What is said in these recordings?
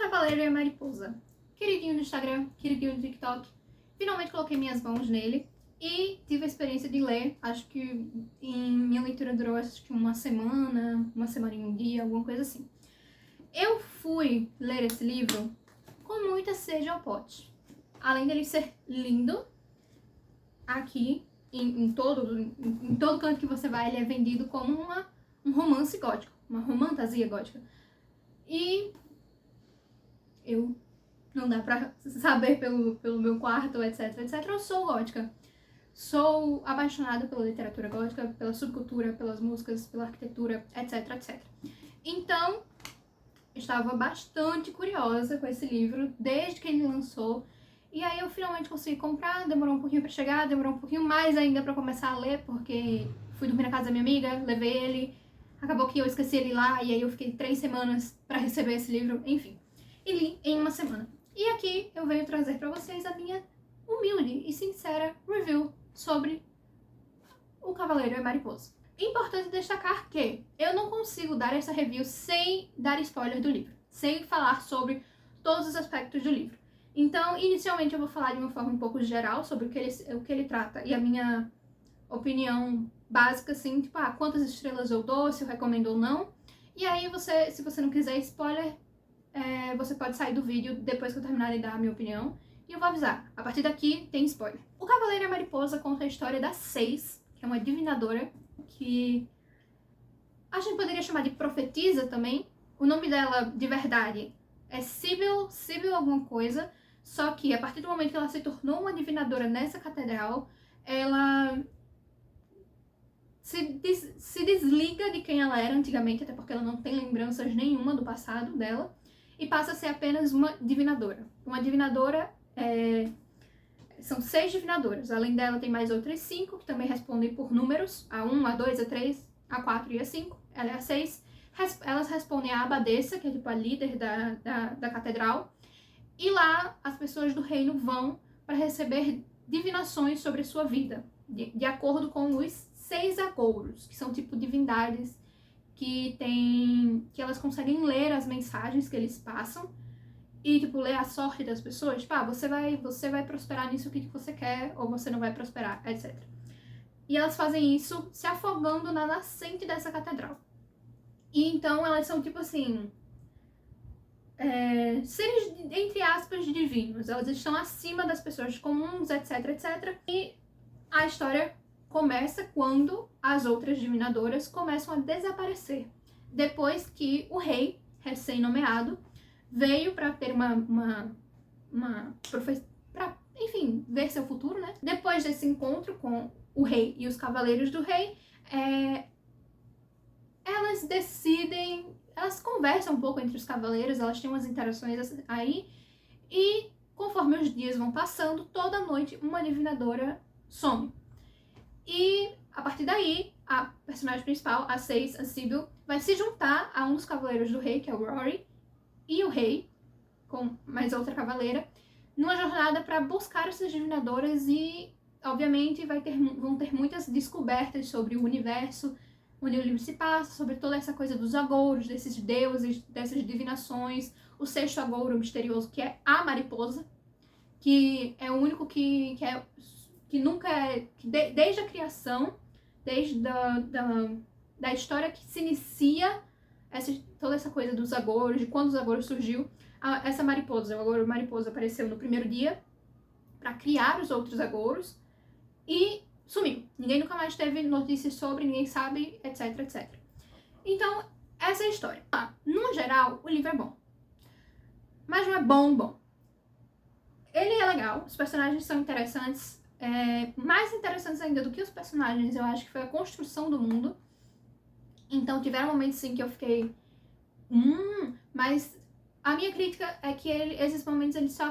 Cavaleiro e a Mariposa. Queridinho no Instagram, queridinho no TikTok. Finalmente coloquei minhas mãos nele e tive a experiência de ler. Acho que minha leitura durou uma semana e um dia, alguma coisa assim. Eu fui ler esse livro com muita sede ao pote. Além dele ser lindo, aqui, em todo canto que você vai, ele é vendido como um romance gótico, uma romantasia gótica. E não dá pra saber pelo meu quarto, etc, etc. Eu sou gótica. Sou apaixonada pela literatura gótica, pela subcultura, pelas músicas, pela arquitetura, etc, etc. Então, estava bastante curiosa com esse livro, desde que ele lançou. E aí eu finalmente consegui comprar, demorou um pouquinho pra chegar, demorou um pouquinho mais ainda pra começar a ler, porque fui dormir na casa da minha amiga, levei ele, acabou que eu esqueci ele lá, e aí eu fiquei 3 semanas pra receber esse livro, enfim. E li em uma semana. E aqui eu venho trazer pra vocês a minha humilde e sincera review sobre O Cavaleiro e a Mariposa. Importante destacar que eu não consigo dar essa review sem dar spoiler do livro, sem falar sobre todos os aspectos do livro. Então, inicialmente eu vou falar de uma forma um pouco geral sobre o que ele trata e a minha opinião básica, assim, tipo, quantas estrelas eu dou, se eu recomendo ou não. E aí, se você não quiser spoiler, você pode sair do vídeo depois que eu terminar de dar a minha opinião. E eu vou avisar, a partir daqui tem spoiler. O Cavaleiro e a Mariposa conta a história da Seis, que é uma divinadora que a gente poderia chamar de profetisa também. O nome dela de verdade é Sibyl alguma coisa, só que a partir do momento que ela se tornou uma divinadora nessa catedral, ela se desliga de quem ela era antigamente, até porque ela não tem lembranças nenhuma do passado dela, e passa a ser apenas uma divinadora. Uma divinadora são 6 divinadoras. Além dela tem mais outras 5 que também respondem por números, a 1, a 2, a 3, a 4 e a 5. Ela é a 6. Elas respondem à abadesa, que é tipo a líder da catedral. E lá as pessoas do reino vão para receber divinações sobre a sua vida, de acordo com os 6 agouros, que são tipo divindades que elas conseguem ler as mensagens que eles passam e tipo ler a sorte das pessoas, tipo, você vai prosperar nisso que você quer, ou você não vai prosperar, etc. E elas fazem isso se afogando na nascente dessa catedral. E então elas são tipo assim, seres, entre aspas, divinos. Elas estão acima das pessoas comuns, etc, etc. E a história começa quando as outras divinadoras começam a desaparecer. Depois que o rei, recém-nomeado, veio para ter uma profecia, para, enfim, ver seu futuro, né? Depois desse encontro com o rei e os cavaleiros do rei, elas decidem, elas conversam um pouco entre os cavaleiros, elas têm umas interações aí, e conforme os dias vão passando, toda noite uma divinadora some. E a partir daí, a personagem principal, a Seis, a Sibyl, vai se juntar a um dos cavaleiros do rei, que é o Rory, e o rei, com mais outra cavaleira, numa jornada para buscar essas divinadoras e, obviamente, vão ter muitas descobertas sobre o universo, onde o livro se passa, sobre toda essa coisa dos agouros, desses deuses, dessas divinações, o 6º agouro misterioso, que é a Mariposa, que é o único que nunca desde a criação, desde da história que se inicia toda essa coisa dos agouros, de quando os agouros surgiu, essa mariposa, o agouro mariposa apareceu no primeiro dia para criar os outros agouros e sumiu. Ninguém nunca mais teve notícias sobre, ninguém sabe, etc, etc. Então, essa é a história. No geral, o livro é bom. Mas não é bom. Ele é legal, os personagens são interessantes. Mais interessantes ainda do que os personagens, eu acho que foi a construção do mundo. Então, tiveram momentos sim que eu fiquei... Mas a minha crítica é que esses momentos eles só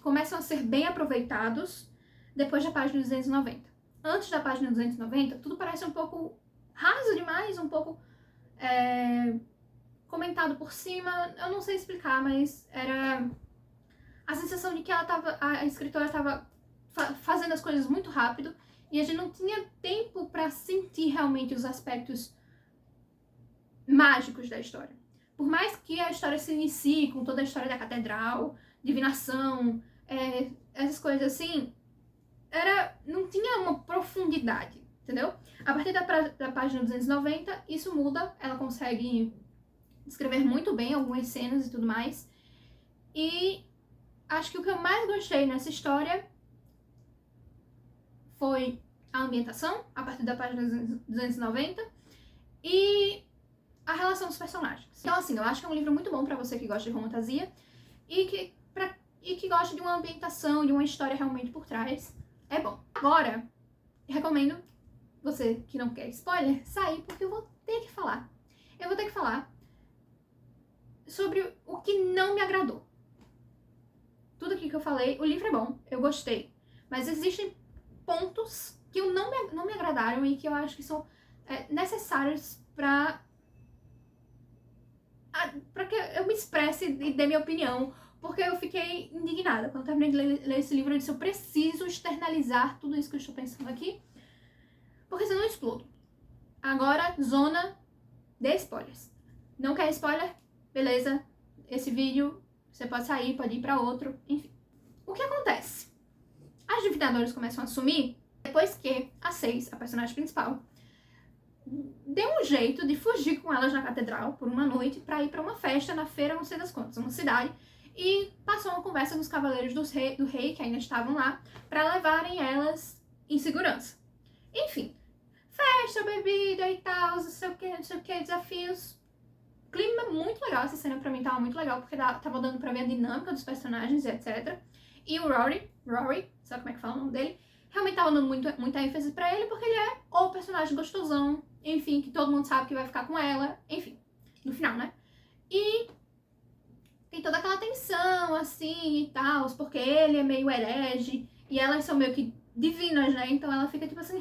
começam a ser bem aproveitados depois da página 290. Antes da página 290, tudo parece um pouco raso demais, um pouco comentado por cima. Eu não sei explicar, mas era a sensação de que a escritora estava fazendo as coisas muito rápido e a gente não tinha tempo para sentir realmente os aspectos mágicos da história. por mais que a história se inicie com toda a história da catedral, divinação, essas coisas assim, não tinha uma profundidade, entendeu? A partir da página 290, isso muda, ela consegue descrever muito bem algumas cenas e tudo mais. E acho que o que eu mais gostei nessa história foi a ambientação, a partir da página 290, e a relação dos personagens. Então, assim, eu acho que é um livro muito bom pra você que gosta de fantasia e que gosta de uma ambientação, de uma história realmente por trás. É bom. Agora, recomendo você que não quer spoiler, sair, porque eu vou ter que falar. Eu vou ter que falar sobre o que não me agradou. Tudo aqui que eu falei, o livro é bom, eu gostei, mas existem pontos que não me agradaram e que eu acho que são necessários pra que eu me expresse e dê minha opinião, porque eu fiquei indignada. Quando eu terminei de ler esse livro, eu disse, eu preciso externalizar tudo isso que eu estou pensando aqui, porque senão eu explodo. Agora, zona de spoilers. Não quer spoiler? Beleza, esse vídeo você pode sair, pode ir pra outro, enfim. O que acontece? As divinadoras começam a sumir depois que a 6, a personagem principal, deu um jeito de fugir com elas na catedral por uma noite pra ir pra uma festa na feira, não sei das quantas, uma cidade, e passou uma conversa com os cavaleiros do rei, que ainda estavam lá, pra levarem elas em segurança. Enfim, festa, bebida e tal, não sei o que, desafios. Clima muito legal, essa cena pra mim tava muito legal, porque tava dando pra ver a dinâmica dos personagens e etc. E o Rory, sabe como é que fala o nome dele? Realmente tava dando muita ênfase pra ele, porque ele é o personagem gostosão, enfim, que todo mundo sabe que vai ficar com ela, enfim, no final, né? E tem toda aquela tensão, assim, e tal, porque ele é meio herege, e elas são meio que divinas, né? Então ela fica tipo assim,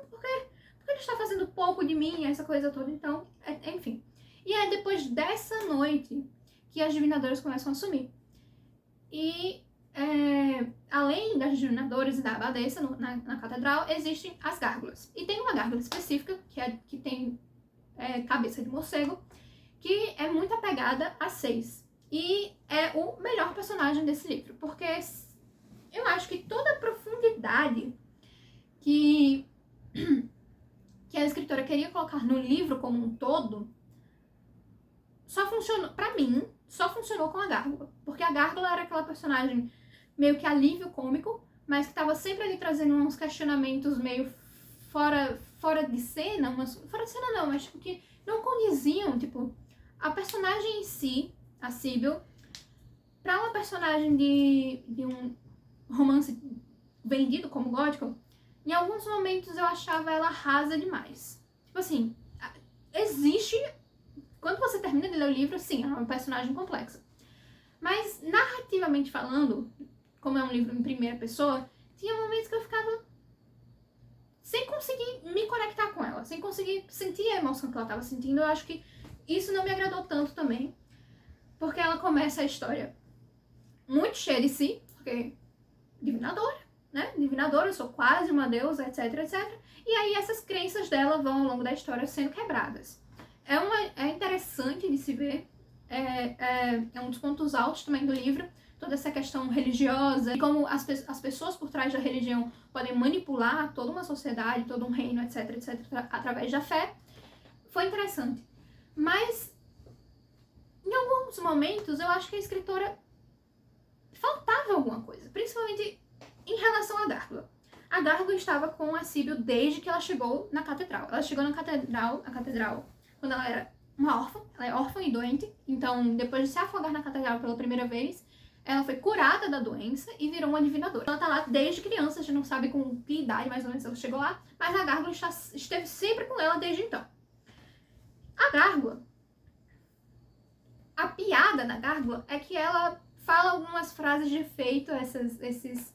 por que ele está fazendo pouco de mim, essa coisa toda, então, enfim. E é depois dessa noite que as divinadoras começam a sumir. E além das divinadoras e da abadesa na catedral, existem as gárgulas. E tem uma gárgula específica, que tem cabeça de morcego, que é muito apegada a 6. E é o melhor personagem desse livro, porque eu acho que toda a profundidade que a escritora queria colocar no livro como um todo, só funcionou, pra mim, só funcionou com a Gárgula. Porque a Gárgula era aquela personagem meio que alívio cômico, mas que tava sempre ali trazendo uns questionamentos meio fora de cena, fora de cena não, mas tipo, que não condiziam, tipo, a personagem em si, a Sibyl, pra uma personagem de um romance vendido como gótico, em alguns momentos eu achava ela rasa demais. Tipo assim, existe... Quando você termina de ler o livro, sim, é uma personagem complexa. Mas, narrativamente falando, como é um livro em primeira pessoa, tinha momentos que eu ficava sem conseguir me conectar com ela, sem conseguir sentir a emoção que ela estava sentindo. Eu acho que isso não me agradou tanto também, porque ela começa a história muito cheia de si, porque divinadora, né? Divinadora, eu sou quase uma deusa, etc, etc. E aí essas crenças dela vão ao longo da história sendo quebradas. É interessante de se ver, é um dos pontos altos também do livro, toda essa questão religiosa, e como as pessoas por trás da religião podem manipular toda uma sociedade, todo um reino, etc, etc, através da fé. Foi interessante. Mas, em alguns momentos, eu acho que a escritora faltava alguma coisa, principalmente em relação à Gárgula. A Gárgula estava com a Sibyl desde que ela chegou na catedral. Ela chegou na catedral quando ela era uma órfã, ela é órfã e doente, então depois de se afogar na catedral pela primeira vez, ela foi curada da doença e virou uma divinadora. Ela tá lá desde criança, a gente não sabe com que idade mais ou menos ela chegou lá, mas a Gárgula esteve sempre com ela desde então. A Gárgula, a piada da Gárgula é que ela fala algumas frases de efeito, esses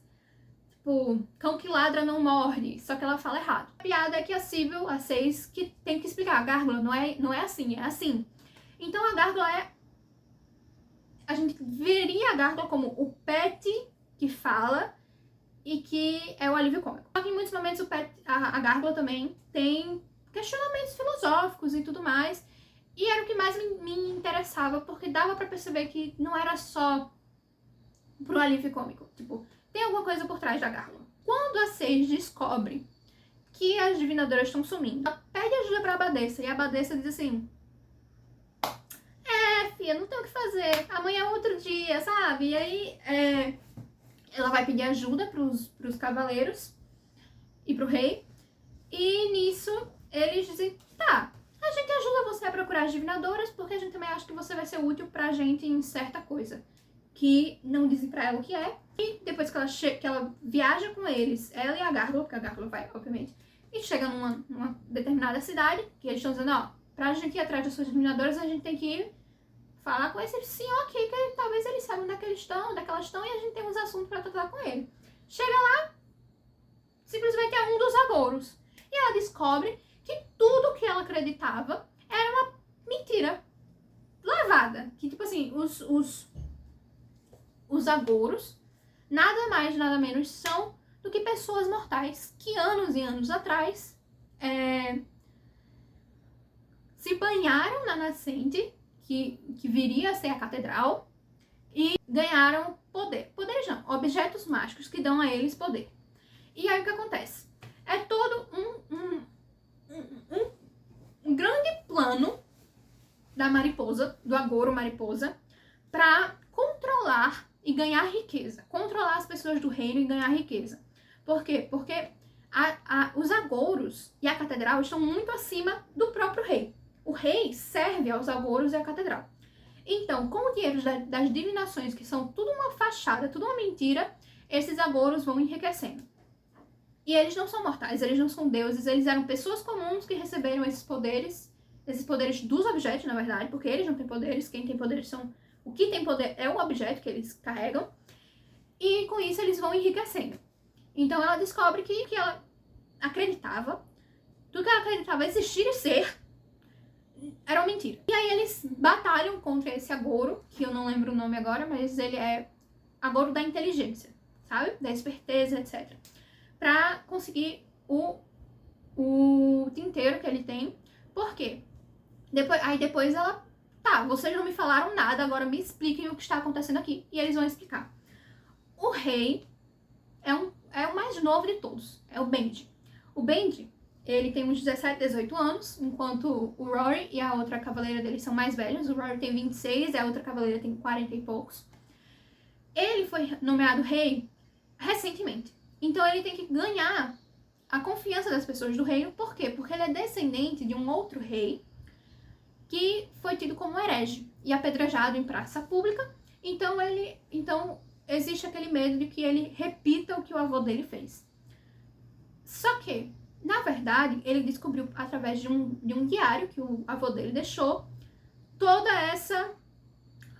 tipo, cão que ladra não morde, só que ela fala errado. A piada é que a Sibyl, a 6, que tem que explicar, a Gárgula não é assim, é assim. Então a Gárgula a gente veria a Gárgula como o pet que fala e que é o alívio cômico. Só que em muitos momentos a Gárgula também tem questionamentos filosóficos e tudo mais, E era o que mais me interessava, porque dava pra perceber que não era só pro alívio cômico. Tipo, tem alguma coisa por trás da Gárgula. Quando a Sage descobre que as divinadoras estão sumindo, ela pede ajuda pra Abadessa, e a Abadessa diz assim: filha, não tem o que fazer, amanhã é outro dia, sabe? E aí, ela vai pedir ajuda pros cavaleiros e pro rei, e nisso eles dizem: tá, a gente ajuda você a procurar as divinadoras, porque a gente também acha que você vai ser útil pra gente em certa coisa. Que não dizem pra ela o que é. E depois que ela viaja com eles, ela e a Gárgula, porque a Gárgula vai, obviamente, e chega numa determinada cidade, que eles estão dizendo: ó, pra gente ir atrás das suas divinadoras, a gente tem que ir falar com esse senhor aqui, que talvez eles saibam onde eles estão, onde elas estão, e a gente tem uns assuntos pra tratar com ele. Chega lá, simplesmente é um dos agouros. E ela descobre que tudo que ela acreditava era uma mentira lavada. Que, tipo assim, os agouros, nada mais, nada menos, são do que pessoas mortais que anos e anos atrás se banharam na nascente, que viria a ser a catedral, e ganharam poder. Poderes não, objetos mágicos que dão a eles poder. E aí o que acontece? É todo um grande plano da mariposa, do agouro mariposa, para controlar e ganhar riqueza. Controlar as pessoas do reino e ganhar riqueza. Por quê? Porque os agouros e a catedral estão muito acima do próprio rei. O rei serve aos agouros e à catedral. Então, com o dinheiro das divinações, que são tudo uma fachada, tudo uma mentira, esses agouros vão enriquecendo. E eles não são mortais, eles não são deuses, eles eram pessoas comuns que receberam esses poderes dos objetos, na verdade, porque eles não têm poderes, quem tem poderes são... O que tem poder é o objeto que eles carregam, e com isso eles vão enriquecendo. Então ela descobre que ela acreditava, tudo que ela acreditava existir e ser, era uma mentira. E aí eles batalham contra esse agouro, que eu não lembro o nome agora, mas ele é agouro da inteligência, sabe? Da esperteza, etc. Pra conseguir o tinteiro que ele tem. Por quê? Depois ela... Tá, vocês não me falaram nada, agora me expliquem o que está acontecendo aqui. E eles vão explicar. O rei é o mais novo de todos, é o Benji. O Benji, ele tem uns 17, 18 anos, enquanto o Rory e a outra cavaleira dele são mais velhos. O Rory tem 26 e a outra cavaleira tem 40 e poucos. Ele foi nomeado rei recentemente. Então ele tem que ganhar a confiança das pessoas do reino. Por quê? Porque ele é descendente de um outro rei que foi tido como herege e apedrejado em praça pública. Então existe aquele medo de que ele repita o que o avô dele fez. Só que, na verdade, ele descobriu através de um diário que o avô dele deixou toda essa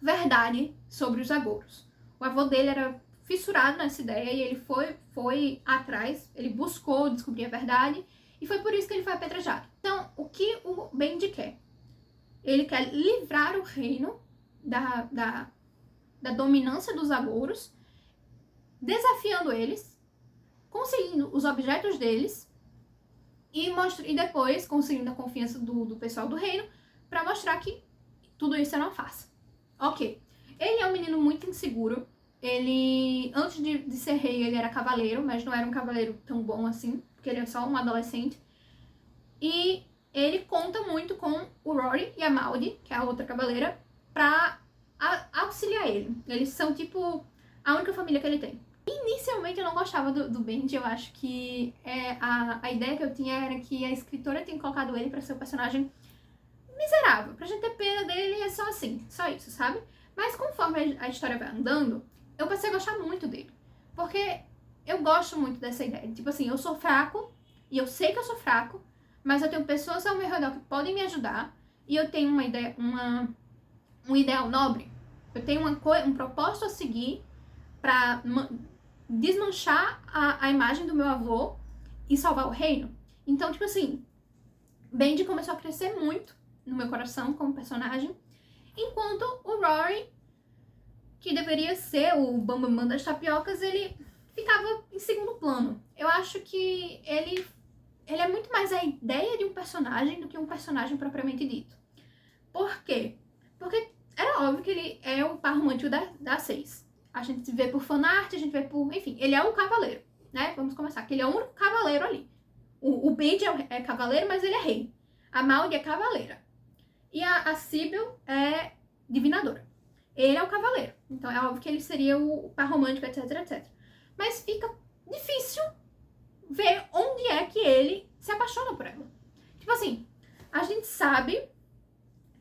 verdade sobre os agouros. O avô dele era fissurado nessa ideia e ele foi atrás, ele buscou descobrir a verdade e foi por isso que ele foi apedrejado. Então, o que o Benji quer? Ele quer livrar o reino da dominância dos agouros, desafiando eles, conseguindo os objetos deles e depois conseguindo a confiança do pessoal do reino para mostrar que tudo isso é uma farsa. Ok. Ele é um menino muito inseguro. Ele, antes de ser rei, ele era cavaleiro, mas não era um cavaleiro tão bom assim, porque ele é só um adolescente. E ele conta muito com o Rory e a Maudie, que é a outra cavaleira, pra auxiliar ele. Eles são, tipo, a única família que ele tem. Inicialmente eu não gostava do Benji, eu acho que a ideia que eu tinha era que a escritora tinha colocado ele pra ser um personagem miserável, pra gente ter pena dele, é só assim, só isso, sabe? Mas conforme a história vai andando, eu passei a gostar muito dele. Porque eu gosto muito dessa ideia. Tipo assim, eu sou fraco, e eu sei que eu sou fraco, mas eu tenho pessoas ao meu redor que podem me ajudar, e eu tenho uma ideia, um ideal nobre. Eu tenho um propósito a seguir pra desmanchar a imagem do meu avô e salvar o reino. Então, tipo assim, Benji começou a crescer muito no meu coração como personagem, enquanto o Rory, que deveria ser o bambambam das tapiocas, ele ficava em segundo plano. Eu acho que ele é muito mais a ideia de um personagem do que um personagem propriamente dito. Por quê? Porque era óbvio que ele é o par romântico da 6. A gente vê por fanart, a gente vê por... Enfim, ele é o cavaleiro, né? Vamos começar, que ele é o único cavaleiro ali. O Bede é cavaleiro, mas ele é rei. A Maud é cavaleira. E a Sybil é divinadora. Ele é o cavaleiro. Então é óbvio que ele seria o par romântico, etc, etc. Mas fica difícil ver onde é que ele se apaixona por ela. Tipo assim, a gente sabe,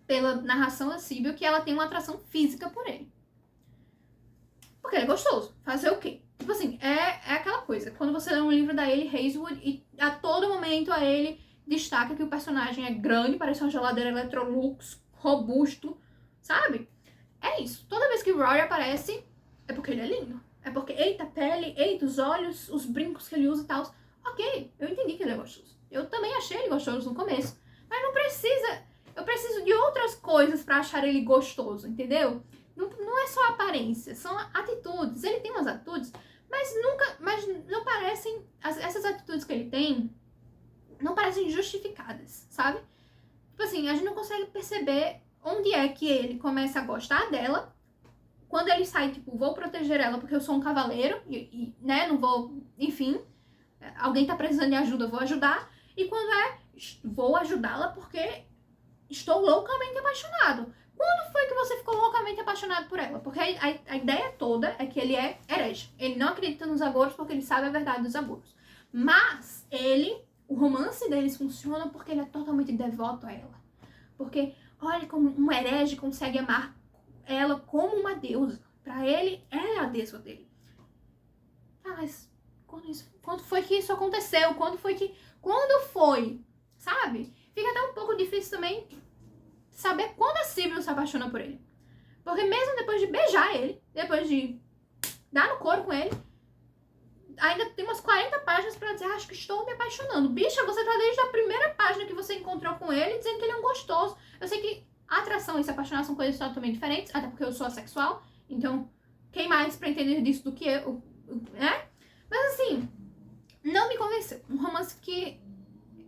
pela narração da Sybil, que ela tem uma atração física por ele. Porque ele é gostoso. Fazer o quê? Tipo assim, é aquela coisa. Quando você lê um livro da Ellie Hazelwood e a todo momento a Ellie destaca que o personagem é grande, parece uma geladeira Electrolux, robusto, sabe? É isso. Toda vez que o Rory aparece, é porque ele é lindo. É porque, eita, a pele, eita, os olhos, os brincos que ele usa e tal. Ok, eu entendi que ele é gostoso. Eu também achei ele gostoso no começo. Mas não precisa... Eu preciso de outras coisas pra achar ele gostoso, entendeu? Não é só aparência, são atitudes. Ele tem umas atitudes, mas não parecem... Essas atitudes que ele tem não parecem justificadas, sabe? Tipo assim, a gente não consegue perceber onde é que ele começa a gostar dela. Quando ele sai, tipo, vou proteger ela porque eu sou um cavaleiro e né, não vou... Enfim, alguém tá precisando de ajuda, eu vou ajudar. E quando vou ajudá-la porque estou loucamente apaixonado. Quando foi que você ficou loucamente apaixonado por ela? Porque a ideia toda é que ele é herege. Ele não acredita nos agouros porque ele sabe a verdade dos agouros. Mas o romance deles funciona porque ele é totalmente devoto a ela. Porque olha como um herege consegue amar ela como uma deusa. Pra ele, ela é a deusa dele. Ah, mas quando foi que isso aconteceu? Quando foi? Sabe? Fica até um pouco difícil também saber quando a Sybil se apaixona por ele. Porque mesmo depois de beijar ele, depois de dar no couro com ele, ainda tem umas 40 páginas pra dizer, acho que estou me apaixonando. Bicha, você tá desde a primeira página que você encontrou com ele dizendo que ele é um gostoso. Eu sei que atração e se apaixonar são coisas totalmente diferentes, até porque eu sou assexual, então quem mais pra entender disso do que eu, né? Mas assim, não me convenceu. Um romance que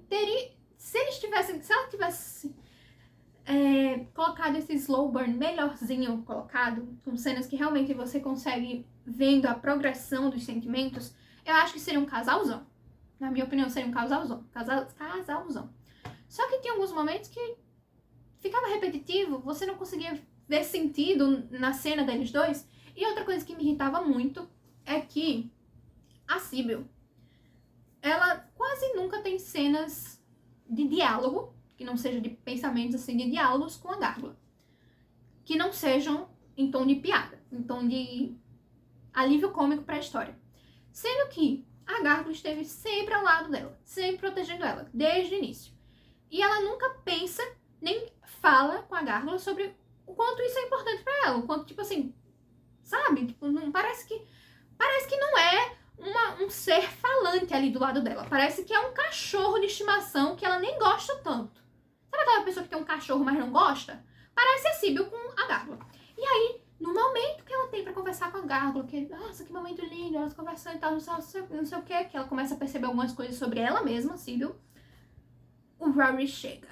teria... Se ela tivesse colocado esse slow burn melhorzinho colocado, com cenas que realmente você consegue vendo a progressão dos sentimentos, eu acho que seria um casalzão. Na minha opinião, seria um casalzão. Casalzão. Só que tinha alguns momentos que ficava repetitivo, você não conseguia ver sentido na cena deles dois. E outra coisa que me irritava muito é que a Sybil, ela quase nunca tem cenas de diálogo, que não seja de pensamentos assim, de diálogos com a Gárgula. Que não sejam em tom de piada, em tom de alívio cômico pra história. Sendo que a Gárgula esteve sempre ao lado dela, sempre protegendo ela, desde o início. E ela nunca pensa, nem fala com a Gárgula sobre o quanto isso é importante pra ela. O quanto, tipo assim, sabe? Tipo, não, parece que não é um ser falante ali do lado dela. Parece que é um cachorro de estimação que ela nem gosta tanto. Sabe aquela pessoa que tem um cachorro, mas não gosta? Parece a Sybil com a Gárgula. E aí, no momento que ela tem pra conversar com a Gárgula, que, nossa, que momento lindo, elas conversando e tal, não sei o que ela começa a perceber algumas coisas sobre ela mesma, Sybil, o Rory chega.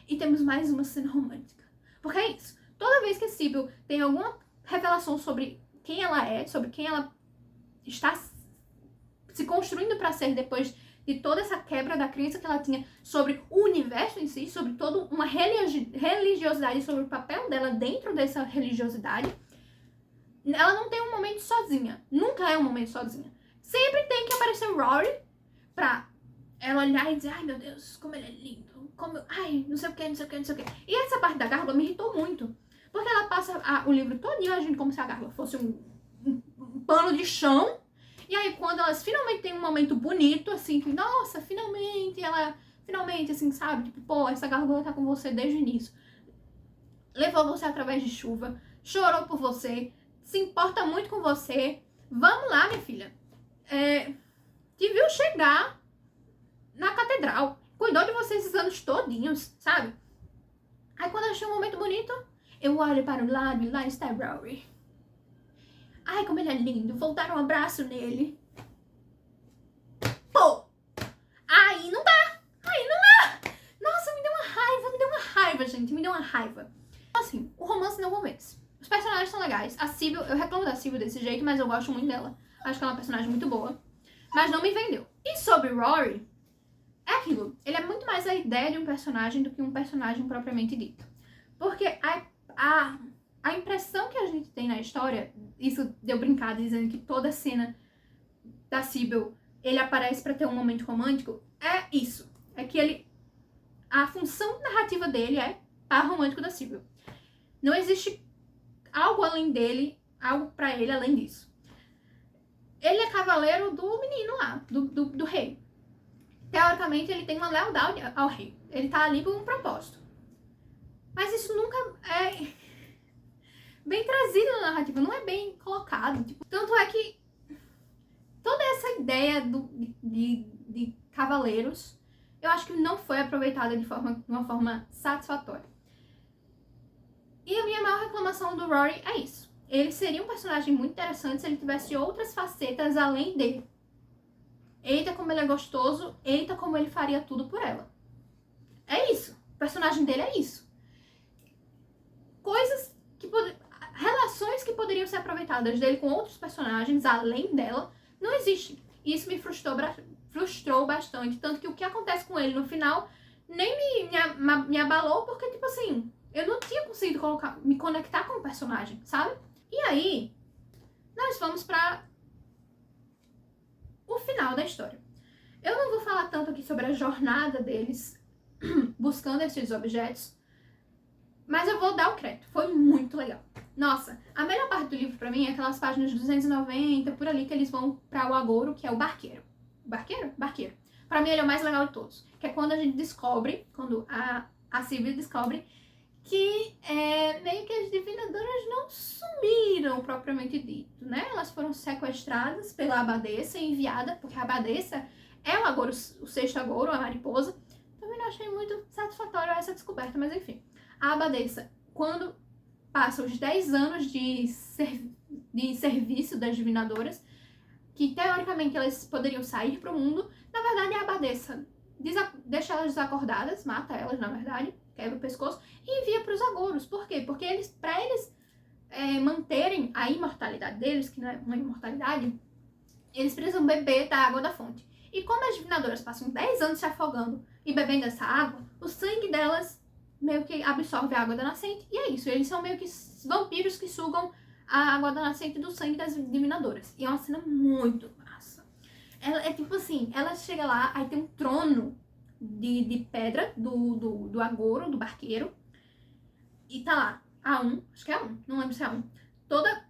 E temos mais uma cena romântica. Porque é isso. Toda vez que a Sybil tem alguma revelação sobre quem ela é, sobre quem ela está se construindo pra ser depois de toda essa quebra da crença que ela tinha sobre o universo em si, sobre toda uma religiosidade, sobre o papel dela dentro dessa religiosidade, ela não tem um momento sozinha. Nunca é um momento sozinha. Sempre tem que aparecer o Rory pra ela olhar e dizer, ai meu Deus, como ele é lindo, ai, não sei o que. E essa parte da Gárgula me irritou muito, porque ela passa o livro todinho agindo como se a Gárgula fosse um pano de chão. E aí, quando elas finalmente têm um momento bonito, assim, que, nossa, finalmente, assim, sabe? Tipo, pô, essa Gárgula tá com você desde o início. Levou você através de chuva, chorou por você, se importa muito com você. Vamos lá, minha filha. Te viu chegar na catedral, cuidou de você esses anos todinhos, sabe? Aí, quando eu achei um momento bonito, eu olho para o lado e lá está Rory. Ai, como ele é lindo. Vou dar um abraço nele. Pô! Aí não dá. Nossa, me deu uma raiva raiva, gente, me deu uma raiva. Assim, o romance não convence. Os personagens são legais. A Sybil, eu reclamo da Sybil desse jeito, mas eu gosto muito dela. Acho que ela é uma personagem muito boa. Mas não me vendeu. E sobre Rory, é aquilo. Ele é muito mais a ideia de um personagem do que um personagem propriamente dito. Porque a impressão que a gente tem na história, isso deu brincar dizendo que toda cena da Sybil, ele aparece pra ter um momento romântico, é isso. É que a função narrativa dele é par romântico da Sybil. Não existe algo além dele, algo pra ele além disso. Ele é cavaleiro do menino lá, do rei. Teoricamente, ele tem uma lealdade ao rei. Ele tá ali por um propósito. Mas isso nunca é bem trazido na narrativa, não é bem colocado. Tipo, tanto é que toda essa ideia de cavaleiros, eu acho que não foi aproveitada de uma forma satisfatória. E a minha maior reclamação do Rory é isso. Ele seria um personagem muito interessante se ele tivesse outras facetas além dele. Eita, como ele é gostoso, eita, como ele faria tudo por ela. É isso. O personagem dele é isso. Relações que poderiam ser aproveitadas dele com outros personagens além dela, não existe. E isso me frustrou bastante. Tanto que o que acontece com ele no final nem me abalou, porque, tipo assim, eu não tinha conseguido me conectar com o personagem, sabe? E aí, nós vamos pra o final da história. Eu não vou falar tanto aqui sobre a jornada deles buscando esses objetos, mas eu vou dar o crédito. Foi muito legal. Nossa, a melhor parte do livro pra mim é aquelas páginas 290, por ali, que eles vão pra o Agouro, que é o barqueiro. Barqueiro? Barqueiro. Pra mim ele é o mais legal de todos. Que é quando a gente descobre, quando a Sybil descobre que meio que as divinadoras não sumiram propriamente dito, né? Elas foram sequestradas pela abadesa e enviadas, porque a abadesa é o Agouro, o sexto Agouro, a mariposa. Também não achei muito satisfatória essa descoberta, mas enfim. A abadesa, quando passa os 10 anos de serviço das divinadoras, que teoricamente elas poderiam sair pro mundo, na verdade a abadesa deixa elas desacordadas, mata elas na verdade, quebra o pescoço e envia para os agouros. Por quê? Porque para eles manterem a imortalidade deles, que não é uma imortalidade, eles precisam beber da água da fonte. E como as divinadoras passam 10 anos se afogando e bebendo essa água, o sangue delas meio que absorve a água da nascente, e é isso. Eles são meio que vampiros que sugam a água da nascente do sangue das divinadoras. E é uma cena muito massa. Ela é tipo assim, ela chega lá, aí tem um trono de pedra do agouro, do barqueiro, e tá lá, acho que é A1, não lembro se é A1, toda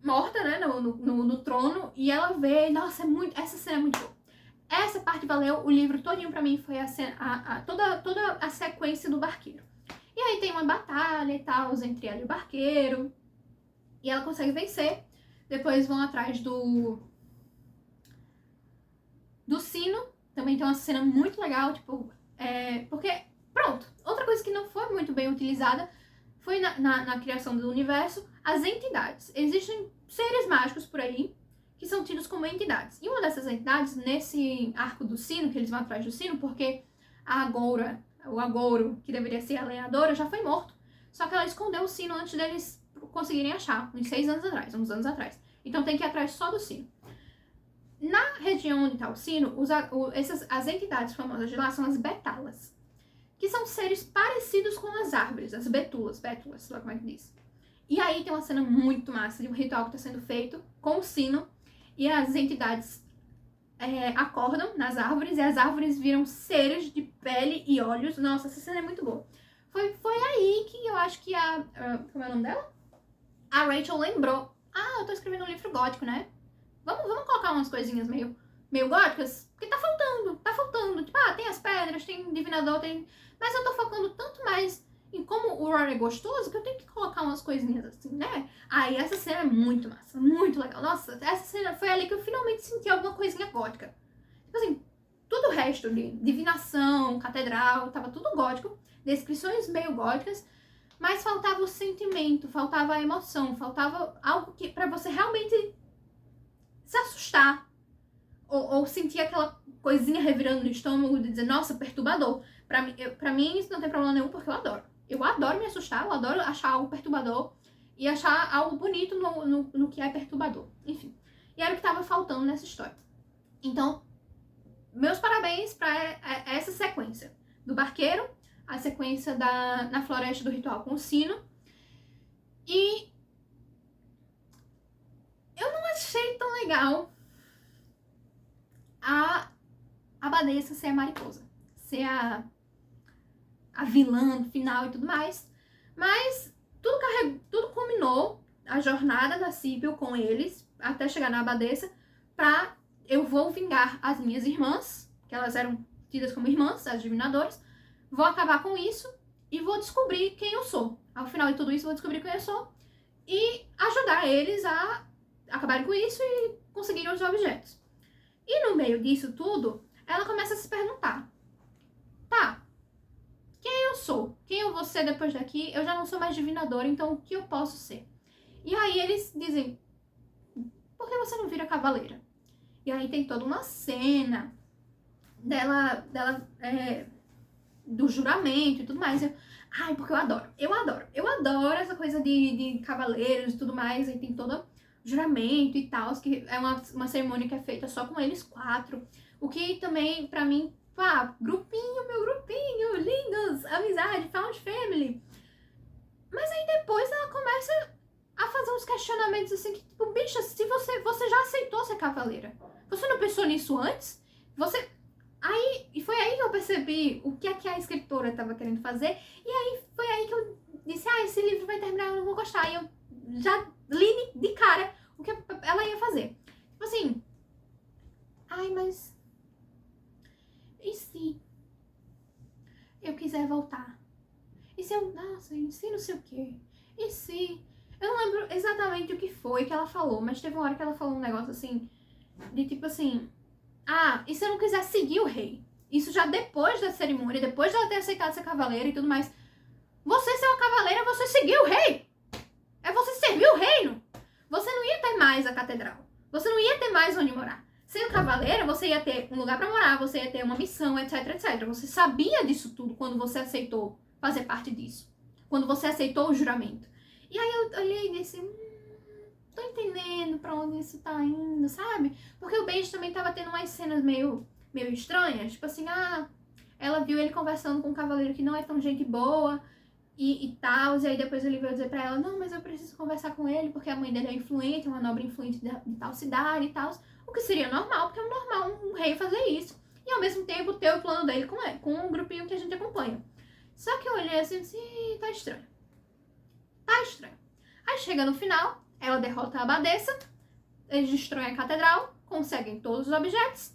morta, né, no trono, e ela vê, nossa, essa cena é muito boa. Essa parte valeu, o livro todinho pra mim foi toda a sequência do barqueiro. E aí tem uma batalha e tal, entre ela e o barqueiro, e ela consegue vencer. Depois vão atrás do sino, também tem uma cena muito legal, tipo, porque, pronto, outra coisa que não foi muito bem utilizada foi na criação do universo, as entidades. Existem seres mágicos por aí, que são tidos como entidades. E uma dessas entidades, nesse arco do sino, que eles vão atrás do sino, porque o agouro, que deveria ser a lenhadora, já foi morto. Só que ela escondeu o sino antes deles conseguirem achar, uns 6 anos atrás, uns anos atrás. Então tem que ir atrás só do sino. Na região onde está o sino, as entidades famosas de lá são as betalas, que são seres parecidos com as árvores, as bétulas, sei lá como é que diz. E aí tem uma cena muito massa de um ritual que está sendo feito com o sino, e as entidades acordam nas árvores, e as árvores viram seres de pele e olhos. Nossa, essa cena é muito boa. Foi aí que eu acho que como é o nome dela? A Rachel lembrou. Eu tô escrevendo um livro gótico, né? Vamos colocar umas coisinhas meio góticas? Porque tá faltando. Tipo, tem as pedras, tem divinador, mas eu tô focando tanto mais em como o Rory é gostoso que eu tenho que colocar umas coisinhas assim, né? Aí essa cena é muito massa, muito legal. Nossa, essa cena foi ali que eu finalmente senti alguma coisinha gótica. Tipo assim, tudo o resto de divinação, catedral, tava tudo gótico, descrições meio góticas, mas faltava o sentimento, faltava a emoção, faltava algo que pra você realmente se assustar. Ou sentir aquela coisinha revirando no estômago de dizer, nossa, perturbador. Pra mim isso não tem problema nenhum, porque eu adoro. Eu adoro me assustar, eu adoro achar algo perturbador e achar algo bonito no que é perturbador. Enfim, e era o que estava faltando nessa história. Então, meus parabéns para essa sequência. Do barqueiro, a sequência na floresta do ritual com o sino. E eu não achei tão legal a abadesa ser a mariposa, ser a vilã no final e tudo mais. Mas tudo culminou, a jornada da Síbil com eles, até chegar na abadesa, pra eu vou vingar as minhas irmãs, que elas eram tidas como irmãs, as divinadoras, vou acabar com isso e vou descobrir quem eu sou. Ao final de tudo isso, vou descobrir quem eu sou e ajudar eles a acabarem com isso e conseguirem os objetos. E no meio disso tudo, ela começa a se perguntar, tá, quem eu sou? Quem eu vou ser depois daqui? Eu já não sou mais divinadora, então o que eu posso ser? E aí eles dizem, por que você não vira cavaleira? E aí tem toda uma cena dela do juramento e tudo mais. Ai, porque eu adoro essa coisa de cavaleiros e tudo mais. Aí tem todo juramento e tal, que é uma cerimônia que é feita só com eles 4. O que também, pra mim, grupinho, meu grupinho, lindos, amizade, found family. Mas aí depois ela começa a fazer uns questionamentos assim, que tipo, bicha, se você já aceitou ser cavaleira, você não pensou nisso antes? E foi aí que eu percebi o que a escritora estava querendo fazer, e aí foi aí que eu disse, esse livro vai terminar, eu não vou gostar, e eu já li de cara o que ela ia fazer. Tipo assim, mas e se eu quiser voltar? E se eu, e se não sei o quê? E se... Eu não lembro exatamente o que foi que ela falou, mas teve uma hora que ela falou um negócio assim, de tipo assim, e se eu não quiser seguir o rei? Isso já depois da cerimônia, depois dela ter aceitado ser cavaleira e tudo mais. Você ser uma cavaleira, você seguir o rei. É você servir o reino. Você não ia ter mais a catedral. Você não ia ter mais onde morar. Sendo cavaleira, você ia ter um lugar pra morar, você ia ter uma missão, etc, etc. Você sabia disso tudo quando você aceitou fazer parte disso. Quando você aceitou o juramento. E aí eu olhei e disse, tô entendendo pra onde isso tá indo, sabe? Porque o Benji também tava tendo umas cenas meio estranhas. Tipo assim, ela viu ele conversando com um cavaleiro que não é tão gente boa e tal. E aí depois ele veio dizer pra ela, não, mas eu preciso conversar com ele porque a mãe dele é influente, é uma nobre influente de tal cidade e tal. O que seria normal, porque é normal um rei fazer isso. E ao mesmo tempo ter o plano dele com um grupinho que a gente acompanha. Só que eu olhei assim e disse, tá estranho. Tá estranho. Aí chega no final, ela derrota a abadesa, eles destroem a catedral, conseguem todos os objetos.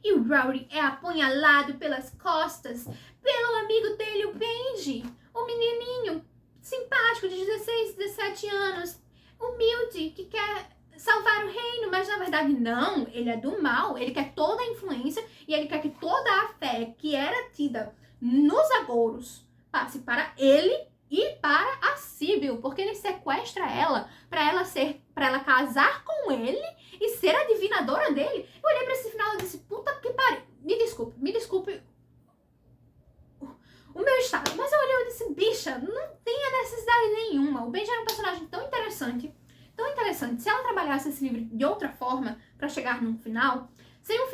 E o Rory é apunhalado pelas costas pelo amigo dele, o Benji. O menininho simpático de 16, 17 anos, humilde, que quer salvar o reino, mas na verdade não, ele é do mal, ele quer toda a influência e ele quer que toda a fé que era tida nos agouros passe para ele e para a Síbil, porque ele sequestra ela para ela casar com ele e ser a divinadora dele. Eu olhei pra esse final e disse, puta que pariu. Me desculpe o meu estado. Mas eu olhei e disse, bicha, não tem necessidade nenhuma. O Benji era um personagem tão interessante. Se ela trabalhasse esse livro de outra forma pra chegar num final, seria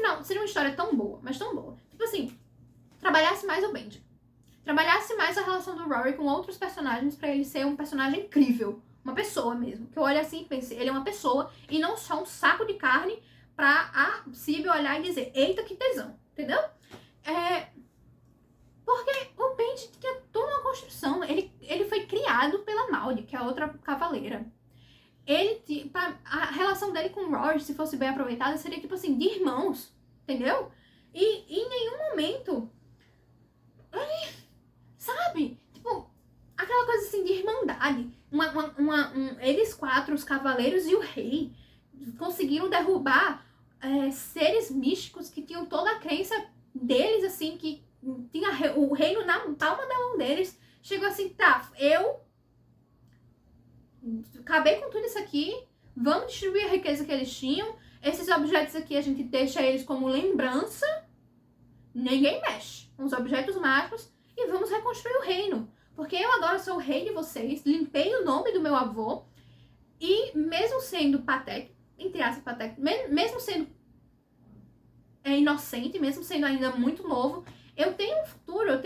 uma história tão boa, mas tão boa. Tipo assim, trabalhasse mais o Benji. Trabalhasse mais a relação do Rory com outros personagens pra ele ser um personagem incrível. Uma pessoa mesmo. Que eu olho assim e penso, ele é uma pessoa e não só um saco de carne pra a Síbil olhar e dizer, eita, que tesão. Entendeu? Porque o Benji tinha toda uma construção. Ele foi criado pela Maldi, que é a outra cavaleira. A relação dele com o Rory, se fosse bem aproveitada, seria tipo assim, de irmãos. Entendeu? E em nenhum momento... Sabe? Tipo, aquela coisa assim de irmandade. Eles 4, os cavaleiros e o rei, conseguiram derrubar seres místicos que tinham toda a crença deles, assim, que tinha o reino na palma da mão deles. Chegou assim, tá, eu acabei com tudo isso aqui, vamos distribuir a riqueza que eles tinham. Esses objetos aqui a gente deixa eles como lembrança, ninguém mexe. Uns objetos mágicos. e vamos reconstruir o reino. Porque eu agora sou o rei de vocês, limpei o nome do meu avô, e mesmo sendo patético, entre aspas, patético, mesmo sendo inocente, mesmo sendo ainda muito novo, eu tenho um futuro, eu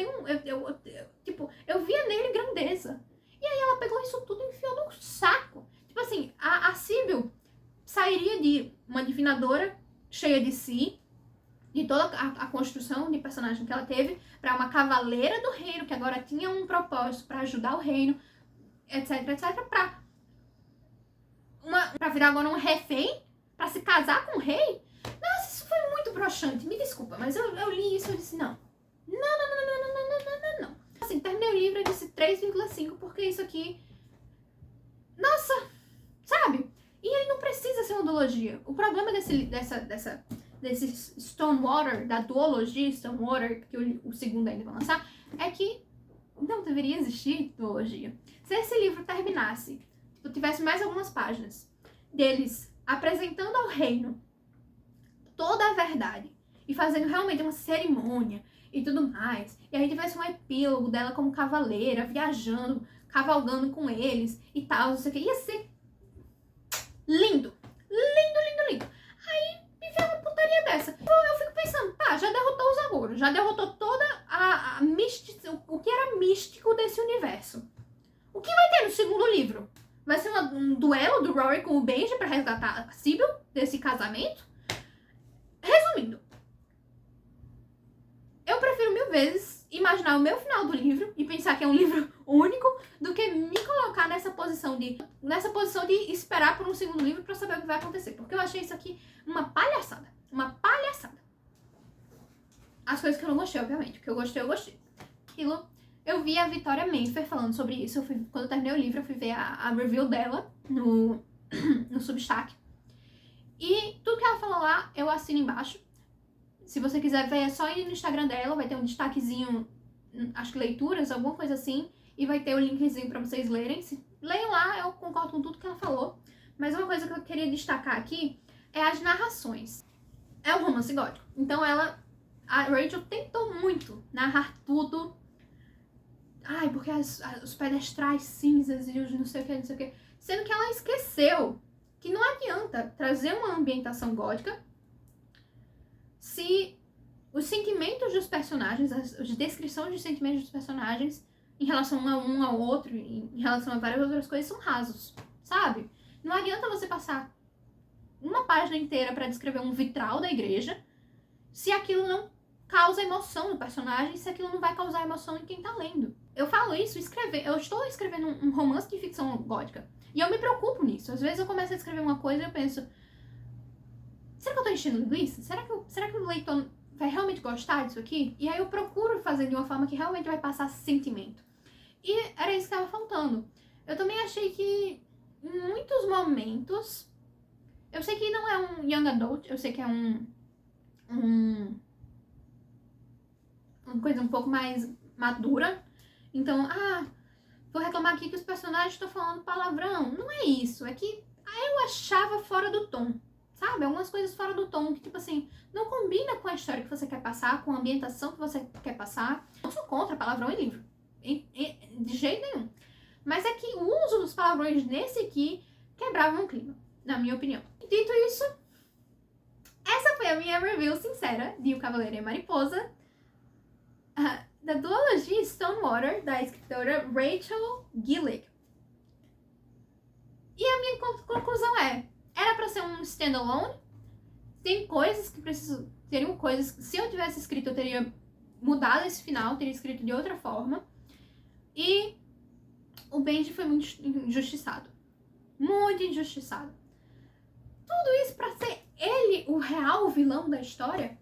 via nele grandeza. E aí ela pegou isso tudo e enfiou no saco. Tipo assim, a Síbil sairia de uma divinadora cheia de si, de toda a construção de personagem que ela teve, para uma cavaleira do reino, que agora tinha um propósito para ajudar o reino, etc, etc, pra virar agora um refém, pra se casar com o rei. Nossa, isso foi muito broxante, me desculpa, mas eu li isso e disse, não. Não. Assim, terminei o livro e disse 3,5, porque isso aqui, nossa, sabe? E ele não precisa ser uma duologia. O problema desse Stonewater, da duologia Stonewater, que o segundo ainda vai lançar, é que não deveria existir duologia. Se esse livro terminasse, tipo, tivesse mais algumas páginas deles apresentando ao reino toda a verdade e fazendo realmente uma cerimônia e tudo mais, e aí tivesse um epílogo dela como cavaleira, viajando, cavalgando com eles e tal, não sei o que, ia ser lindo. Aí me veio uma putaria dessa. Eu fico pensando, tá, já derrotou os agouros, já derrotou toda a o que era místico desse universo. O que vai ter no segundo livro? Vai ser um duelo do Rory com o Benji pra resgatar a Síbil desse casamento? Resumindo, eu prefiro 1000 vezes imaginar o meu final do livro e pensar que é um livro único do que me colocar nessa posição de esperar por um segundo livro pra saber o que vai acontecer. Porque eu achei isso aqui uma palhaçada. Uma palhaçada. As coisas que eu não gostei, obviamente. O que eu gostei. Aquilo, eu vi a Vitória Menfer falando sobre isso. Quando eu terminei o livro, eu fui ver a review dela no Substack. E tudo que ela falou lá, eu assino embaixo. Se você quiser ver, é só ir no Instagram dela, vai ter um destaquezinho, acho que leituras, alguma coisa assim, e vai ter o linkzinho pra vocês lerem. Leiam lá, eu concordo com tudo que ela falou. Mas uma coisa que eu queria destacar aqui é as narrações. É um romance gótico. Então a Rachel tentou muito narrar tudo. Ai, porque os pedestrais cinzas e os não sei o que. Sendo que ela esqueceu que não adianta trazer uma ambientação gótica se os sentimentos dos personagens, as descrições de sentimentos dos personagens em relação a um ao outro, em relação a várias outras coisas, são rasos, sabe? Não adianta você passar uma página inteira pra descrever um vitral da igreja se aquilo não causa emoção no personagem, se aquilo não vai causar emoção em quem tá lendo. Eu falo isso, eu estou escrevendo um romance de ficção gótica. E eu me preocupo nisso. Às vezes eu começo a escrever uma coisa e eu penso, será que eu tô enchendo linguiça? Será que o leitor vai realmente gostar disso aqui? E aí eu procuro fazer de uma forma que realmente vai passar sentimento. E era isso que estava faltando. Eu também achei que em muitos momentos, eu sei que não é um young adult, eu sei que é uma coisa um pouco mais madura. Então, vou reclamar aqui que os personagens estão falando palavrão. Não é isso, é que eu achava fora do tom, sabe? Algumas coisas fora do tom, que tipo assim, não combina com a história que você quer passar, com a ambientação que você quer passar. Não sou contra palavrão em livro, de jeito nenhum. Mas é que o uso dos palavrões nesse aqui quebrava um clima, na minha opinião. Dito isso, essa foi a minha review sincera de O Cavaleiro e a Mariposa, da duologia Stonewater, da escritora Rachel Gillig. E a minha conclusão era pra ser um standalone. Tem coisas que teriam coisas que, se eu tivesse escrito, eu teria mudado esse final, teria escrito de outra forma. E o Benji foi muito injustiçado. Muito injustiçado. Tudo isso pra ser ele o real vilão da história?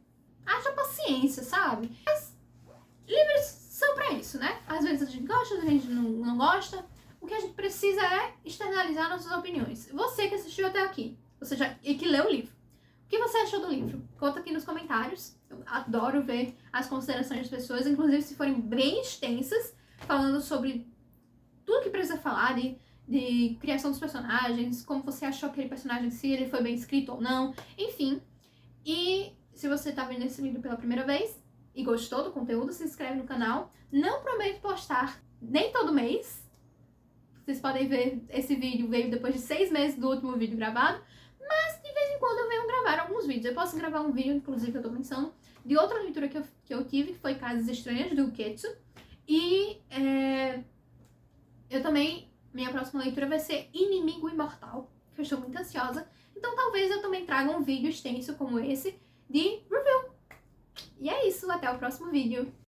Haja paciência, sabe? Mas livros são pra isso, né? Às vezes a gente gosta, às vezes a gente não gosta. O que a gente precisa é externalizar nossas opiniões. Você que assistiu até aqui, e que leu o livro, o que você achou do livro? Conta aqui nos comentários. Eu adoro ver as considerações das pessoas, inclusive se forem bem extensas, falando sobre tudo que precisa falar de criação dos personagens, como você achou aquele personagem, se ele foi bem escrito ou não, enfim. E se você tá vendo esse vídeo pela primeira vez, e gostou do conteúdo, se inscreve no canal. Não prometo postar nem todo mês. Vocês podem ver, esse vídeo veio depois de 6 meses do último vídeo gravado. Mas de vez em quando eu venho gravar alguns vídeos. Eu posso gravar um vídeo, inclusive, que eu tô pensando, de outra leitura que eu tive, que foi Casas Estranhas, do Uketsu. E eu também, minha próxima leitura vai ser Inimigo Imortal, que eu estou muito ansiosa. Então talvez eu também traga um vídeo extenso como esse de review. E é isso, até o próximo vídeo.